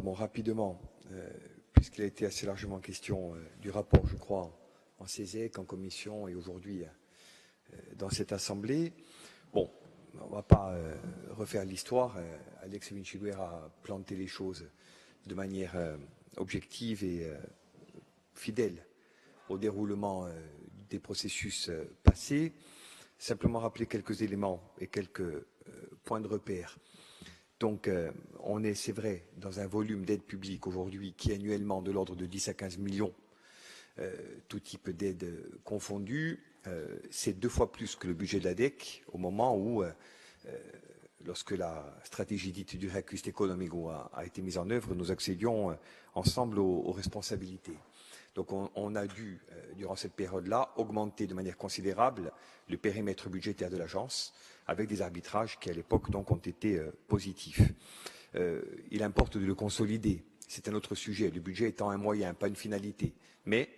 bon, rapidement, puisqu'il a été assez largement question du rapport, je crois, en CESEC, en commission et aujourd'hui dans cette Assemblée. Bon, on ne va pas refaire l'histoire. Alex Winchilouer a planté les choses de manière objective et fidèle au déroulement des processus passés. Simplement rappeler quelques éléments et quelques points de repère. Donc, on est, c'est vrai, dans un volume d'aide publique aujourd'hui qui est annuellement de l'ordre de 10 à 15 millions, tout type d'aide confondue. C'est 2 fois plus que le budget de la DEC au moment où, lorsque la stratégie dite du réacquist économique a été mise en œuvre, nous accédions ensemble aux responsabilités. Donc on a dû, durant cette période-là, augmenter de manière considérable le périmètre budgétaire de l'agence, avec des arbitrages qui, à l'époque, donc, ont été positifs. Il importe de le consolider. C'est un autre sujet, le budget étant un moyen, pas une finalité. Mais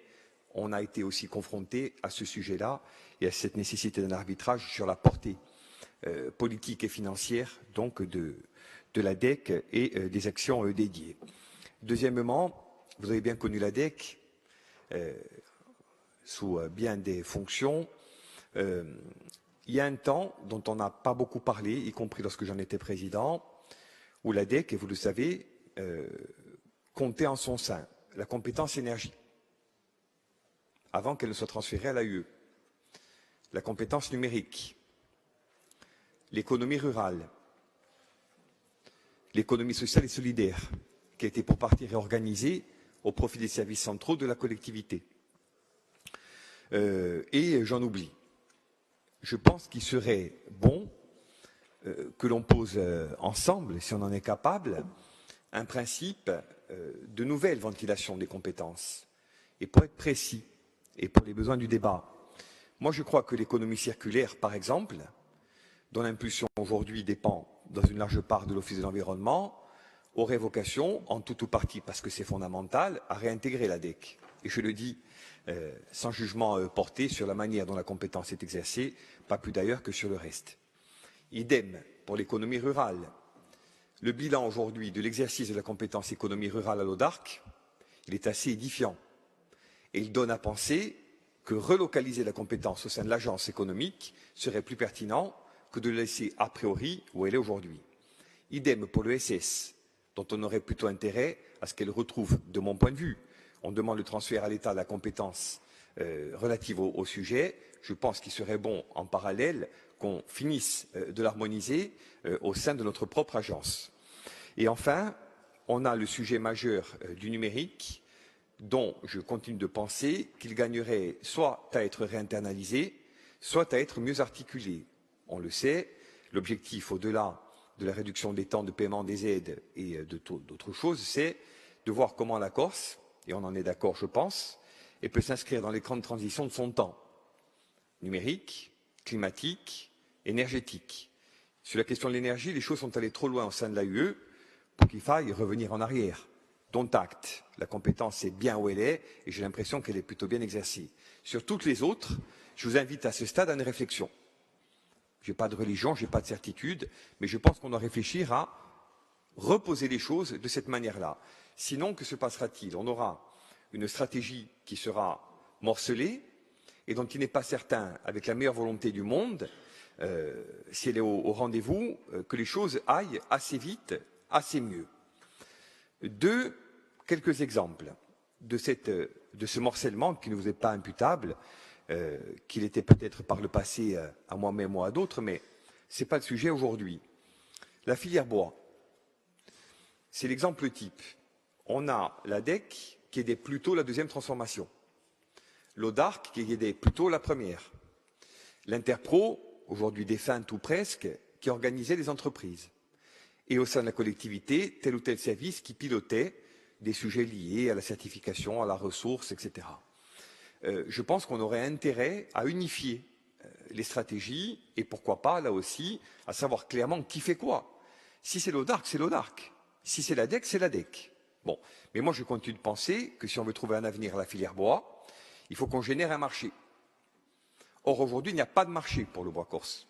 on a été aussi confronté à ce sujet-là et à cette nécessité d'un arbitrage sur la portée politique et financière donc de la DEC et des actions dédiées. Deuxièmement, vous avez bien connu la DEC sous bien des fonctions. Il y a un temps dont on n'a pas beaucoup parlé, y compris lorsque j'en étais président, où la DEC, et vous le savez, comptait en son sein la compétence énergie, avant qu'elle ne soit transférée à l'AUE, la compétence numérique, l'économie rurale, l'économie sociale et solidaire, qui a été pour partie réorganisée au profit des services centraux de la collectivité. Et j'en oublie. Je pense qu'il serait bon que l'on pose ensemble, si on en est capable, un principe de nouvelle ventilation des compétences. Et pour être précis, et pour les besoins du débat, moi je crois que l'économie circulaire, par exemple, dont l'impulsion aujourd'hui dépend dans une large part de l'Office de l'environnement, aurait vocation, en tout ou partie, parce que c'est fondamental, à réintégrer la DEC. Et je le dis sans jugement porté sur la manière dont la compétence est exercée, pas plus d'ailleurs que sur le reste. Idem pour l'économie rurale. Le bilan aujourd'hui de l'exercice de la compétence économie rurale à l'ODARC, il est assez édifiant. Et il donne à penser que relocaliser la compétence au sein de l'agence économique serait plus pertinent que de la laisser a priori où elle est aujourd'hui. Idem pour l'ESS, dont on aurait plutôt intérêt à ce qu'elle retrouve, de mon point de vue, on demande le transfert à l'État de la compétence relative au sujet. Je pense qu'il serait bon, en parallèle, qu'on finisse de l'harmoniser au sein de notre propre agence. Et enfin, on a le sujet majeur du numérique, dont je continue de penser qu'il gagnerait soit à être réinternalisé, soit à être mieux articulé. On le sait, l'objectif, au-delà de la réduction des temps de paiement des aides et d'autres choses, c'est de voir comment la Corse, et on en est d'accord, je pense, et peut s'inscrire dans les grandes transitions de son temps, numérique, climatique, énergétique. Sur la question de l'énergie, les choses sont allées trop loin au sein de l'AUE pour qu'il faille revenir en arrière. Dont acte, la compétence est bien où elle est, et j'ai l'impression qu'elle est plutôt bien exercée. Sur toutes les autres, je vous invite à ce stade à une réflexion. Je n'ai pas de religion, je n'ai pas de certitude, mais je pense qu'on doit réfléchir à reposer les choses de cette manière-là. Sinon, que se passera-t-il? On aura une stratégie qui sera morcelée et dont il n'est pas certain, avec la meilleure volonté du monde, si elle est au rendez-vous, que les choses aillent assez vite, assez mieux. Quelques exemples de ce morcellement qui ne vous est pas imputable, qu'il était peut-être par le passé à moi-même ou à d'autres, mais ce n'est pas le sujet aujourd'hui. La filière bois, c'est l'exemple type. On a la DEC qui aidait plutôt la deuxième transformation, l'ODARC qui aidait plutôt la première, l'Interpro, aujourd'hui défunte ou presque, qui organisait les entreprises, et au sein de la collectivité, tel ou tel service qui pilotait des sujets liés à la certification, à la ressource, etc. Je pense qu'on aurait intérêt à unifier les stratégies et pourquoi pas, là aussi, à savoir clairement qui fait quoi. Si c'est l'ODARC, c'est l'ODARC. Si c'est la DEC, c'est la DEC. Bon, mais moi je continue de penser que si on veut trouver un avenir à la filière bois, il faut qu'on génère un marché. Or, aujourd'hui, il n'y a pas de marché pour le bois corse.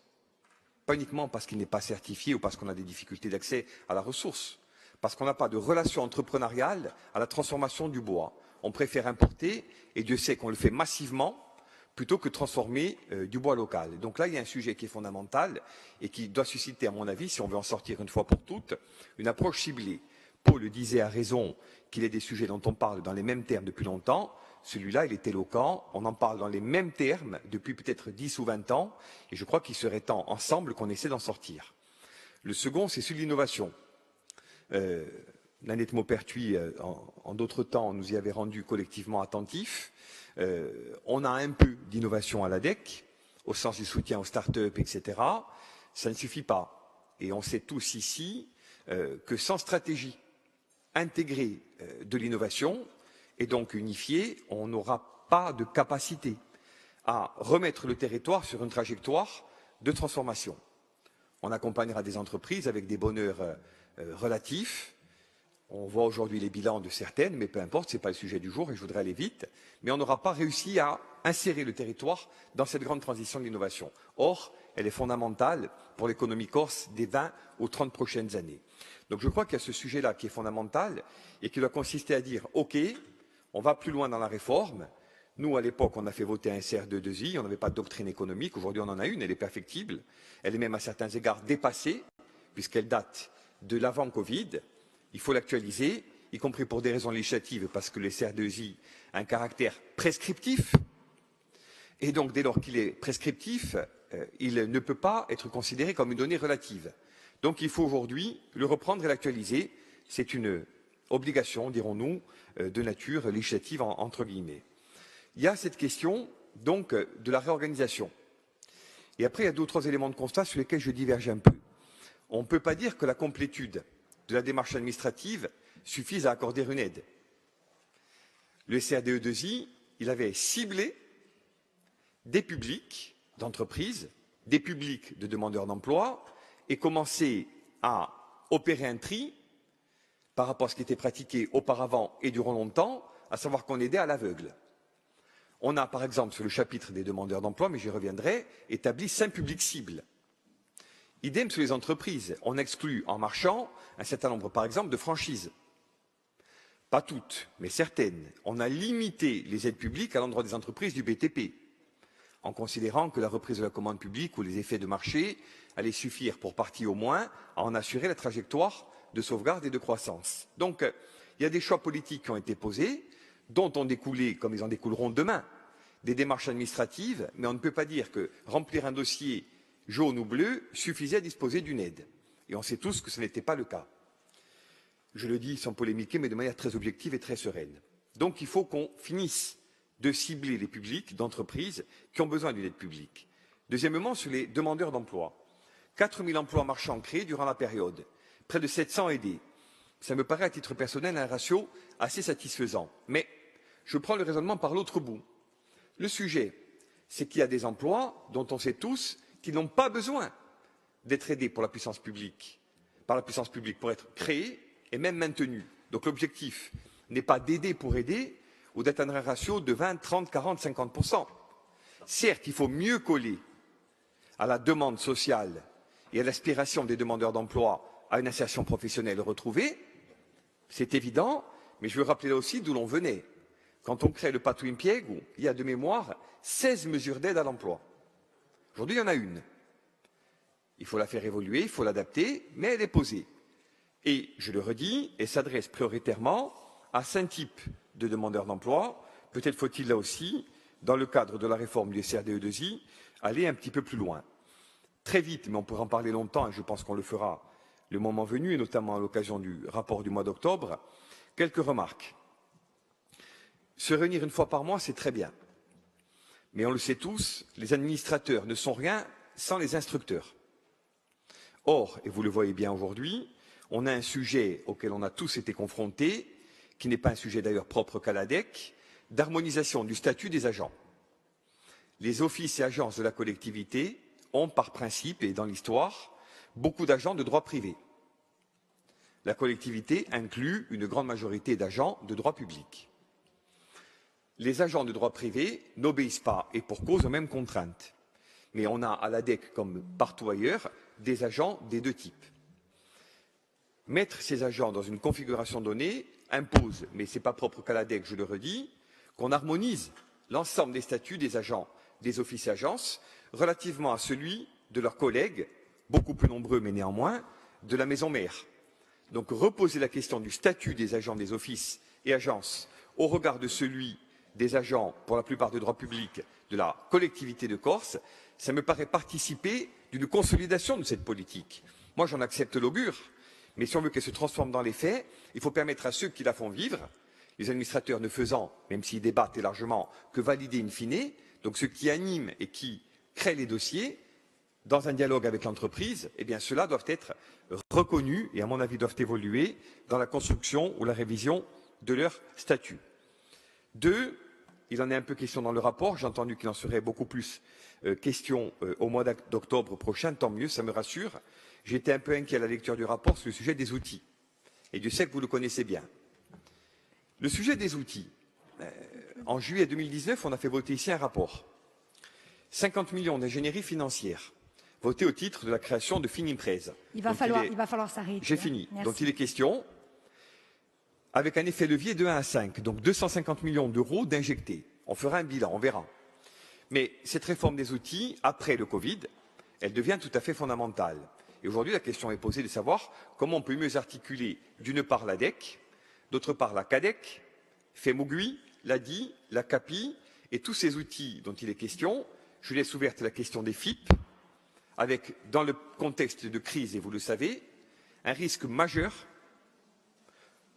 Pas uniquement parce qu'il n'est pas certifié ou parce qu'on a des difficultés d'accès à la ressource, parce qu'on n'a pas de relation entrepreneuriale à la transformation du bois. On préfère importer, et Dieu sait qu'on le fait massivement, plutôt que de transformer du bois local. Donc là, il y a un sujet qui est fondamental et qui doit susciter, à mon avis, si on veut en sortir une fois pour toutes, une approche ciblée. Paul le disait à raison qu'il y a des sujets dont on parle dans les mêmes termes depuis longtemps. Celui-là, il est éloquent. On en parle dans les mêmes termes depuis peut-être 10 ou 20 ans. Et je crois qu'il serait temps, ensemble, qu'on essaie d'en sortir. Le second, c'est celui de l'innovation. Nanette Maupertuis, en d'autres temps, nous y avait rendu collectivement attentifs. On a un peu d'innovation à l'ADEC, au sens du soutien aux start-up, etc. Ça ne suffit pas. Et on sait tous ici que sans stratégie intégrée de l'innovation, et donc unifiée, on n'aura pas de capacité à remettre le territoire sur une trajectoire de transformation. On accompagnera des entreprises avec des bonheurs relatifs. On voit aujourd'hui les bilans de certaines, mais peu importe, ce n'est pas le sujet du jour et je voudrais aller vite. Mais on n'aura pas réussi à insérer le territoire dans cette grande transition de l'innovation. Or, elle est fondamentale pour l'économie corse des 20 aux 30 prochaines années. Donc je crois qu'il y a ce sujet-là qui est fondamental et qui doit consister à dire, OK, on va plus loin dans la réforme. Nous, à l'époque, on a fait voter un CRD2I, on n'avait pas de doctrine économique. Aujourd'hui, on en a une, elle est perfectible. Elle est même à certains égards dépassée, puisqu'elle date de l'avant-Covid. Il faut l'actualiser, y compris pour des raisons législatives, parce que le CRD2I a un caractère prescriptif. Et donc, dès lors qu'il est prescriptif, il ne peut pas être considéré comme une donnée relative. Donc, il faut aujourd'hui le reprendre et l'actualiser. C'est une obligation, dirons-nous, de nature législative, entre guillemets. Il y a cette question, donc, de la réorganisation. Et après, il y a d'autres éléments de constat sur lesquels je diverge un peu. On ne peut pas dire que la complétude de la démarche administrative suffise à accorder une aide. Le CRDE2I, il avait ciblé des publics d'entreprises, des publics de demandeurs d'emploi, et commencé à opérer un tri par rapport à ce qui était pratiqué auparavant et durant longtemps, à savoir qu'on aidait à l'aveugle. On a, par exemple, sur le chapitre des demandeurs d'emploi, mais j'y reviendrai, établi 5 publics cibles. Idem sur les entreprises. On exclut en marchant un certain nombre, par exemple, de franchises. Pas toutes, mais certaines. On a limité les aides publiques à l'endroit des entreprises du BTP, en considérant que la reprise de la commande publique ou les effets de marché allaient suffire, pour partie au moins, à en assurer la trajectoire de sauvegarde et de croissance. Donc, il y a des choix politiques qui ont été posés, dont ont découlé, comme ils en découleront demain, des démarches administratives, mais on ne peut pas dire que remplir un dossier jaune ou bleu suffisait à disposer d'une aide. Et on sait tous que ce n'était pas le cas. Je le dis sans polémiquer, mais de manière très objective et très sereine. Donc il faut qu'on finisse de cibler les publics d'entreprises qui ont besoin d'une aide publique. Deuxièmement, sur les demandeurs d'emploi. 4 000 emplois marchands créés durant la période, près de 700 aidés. Ça me paraît à titre personnel un ratio assez satisfaisant. Mais je prends le raisonnement par l'autre bout. Le sujet, c'est qu'il y a des emplois dont on sait tous qu'ils n'ont pas besoin d'être aidés par la puissance publique pour être créés et même maintenus. Donc l'objectif n'est pas d'aider pour aider ou d'atteindre un ratio de 20, 30, 40, 50%. Certes, il faut mieux coller à la demande sociale et à l'aspiration des demandeurs d'emploi à une insertion professionnelle retrouvée, c'est évident, mais je veux rappeler là aussi d'où l'on venait. Quand on crée le Patu Impiego, il y a de mémoire 16 mesures d'aide à l'emploi. Aujourd'hui, il y en a une. Il faut la faire évoluer, il faut l'adapter, mais elle est posée. Et, je le redis, elle s'adresse prioritairement à 5 types de demandeurs d'emploi. Peut-être faut-il là aussi, dans le cadre de la réforme du CRDE2I, aller un petit peu plus loin. Très vite, mais on pourra en parler longtemps, et je pense qu'on le fera le moment venu, et notamment à l'occasion du rapport du mois d'octobre, quelques remarques. Se réunir une fois par mois, c'est très bien. Mais on le sait tous, les administrateurs ne sont rien sans les instructeurs. Or, et vous le voyez bien aujourd'hui, on a un sujet auquel on a tous été confrontés, qui n'est pas un sujet d'ailleurs propre qu'à l'ADEC, d'harmonisation du statut des agents. Les offices et agences de la collectivité ont, par principe et dans l'histoire, beaucoup d'agents de droit privé. La collectivité inclut une grande majorité d'agents de droit public. Les agents de droit privé n'obéissent pas, et pour cause, aux mêmes contraintes. Mais on a à l'ADEC, comme partout ailleurs, des agents des deux types. mettre ces agents dans une configuration donnée impose, mais ce n'est pas propre qu'à l'ADEC, je le redis, qu'on harmonise l'ensemble des statuts des agents des offices et agences relativement à celui de leurs collègues, beaucoup plus nombreux mais néanmoins, de la maison mère. Donc reposer la question du statut des agents des offices et agences au regard de celui des agents, pour la plupart de droit public, de la collectivité de Corse, ça me paraît participer d'une consolidation de cette politique. Moi, j'en accepte l'augure, mais si on veut qu'elle se transforme dans les faits, il faut permettre à ceux qui la font vivre, les administrateurs ne faisant, même s'ils débattent largement, que valider in fine, donc ceux qui animent et qui créent les dossiers, dans un dialogue avec l'entreprise, eh bien ceux-là doivent être reconnus et à mon avis doivent évoluer dans la construction ou la révision de leur statut. 2, il en est un peu question dans le rapport, j'ai entendu qu'il en serait beaucoup plus question au mois d'octobre prochain, tant mieux, ça me rassure. J'étais un peu inquiet à la lecture du rapport sur le sujet des outils. Et Dieu sait que vous le connaissez bien. Le sujet des outils, en juillet 2019, on a fait voter ici un rapport. 50 millions d'ingénierie financière, voté au titre de la création de Finimprese. Il va falloir s'arrêter. J'ai fini. Merci. Dont il est question, avec un effet levier de 1 à 5, donc 250 millions d'euros d'injectés. On fera un bilan, on verra. Mais cette réforme des outils, après le Covid, elle devient tout à fait fondamentale. Et aujourd'hui, la question est posée de savoir comment on peut mieux articuler, d'une part, l'ADEC, d'autre part, la CADEC, FEMOGUI, l'ADI, la CAPI, et tous ces outils dont il est question. Je laisse ouverte la question des FIP, avec, dans le contexte de crise, et vous le savez, un risque majeur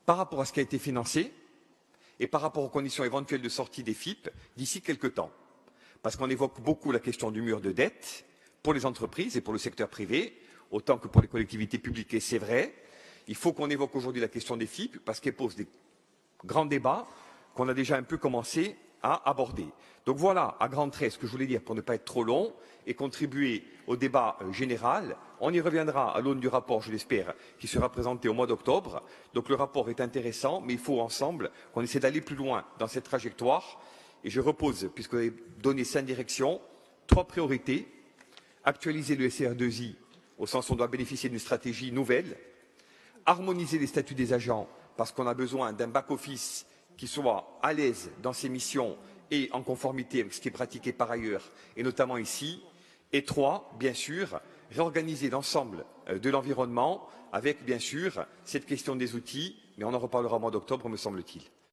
par rapport à ce qui a été financé et par rapport aux conditions éventuelles de sortie des FIP d'ici quelques temps. Parce qu'on évoque beaucoup la question du mur de dette pour les entreprises et pour le secteur privé, autant que pour les collectivités publiques, et c'est vrai. Il faut qu'on évoque aujourd'hui la question des FIP parce qu'elle pose des grands débats qu'on a déjà un peu commencé à aborder. Donc voilà, à grands traits, ce que je voulais dire pour ne pas être trop long et contribuer au débat général. On y reviendra à l'aune du rapport, je l'espère, qui sera présenté au mois d'octobre. Donc le rapport est intéressant, mais il faut ensemble qu'on essaie d'aller plus loin dans cette trajectoire. Et je repose, puisque vous avez donné 5 directions, 3 priorités. Actualiser le SR2I, au sens où on doit bénéficier d'une stratégie nouvelle. Harmoniser les statuts des agents, parce qu'on a besoin d'un back-office qui soit à l'aise dans ses missions et en conformité avec ce qui est pratiqué par ailleurs, et notamment ici. Et 3, bien sûr, réorganiser l'ensemble de l'environnement avec, bien sûr, cette question des outils, mais on en reparlera au mois d'octobre, me semble-t-il.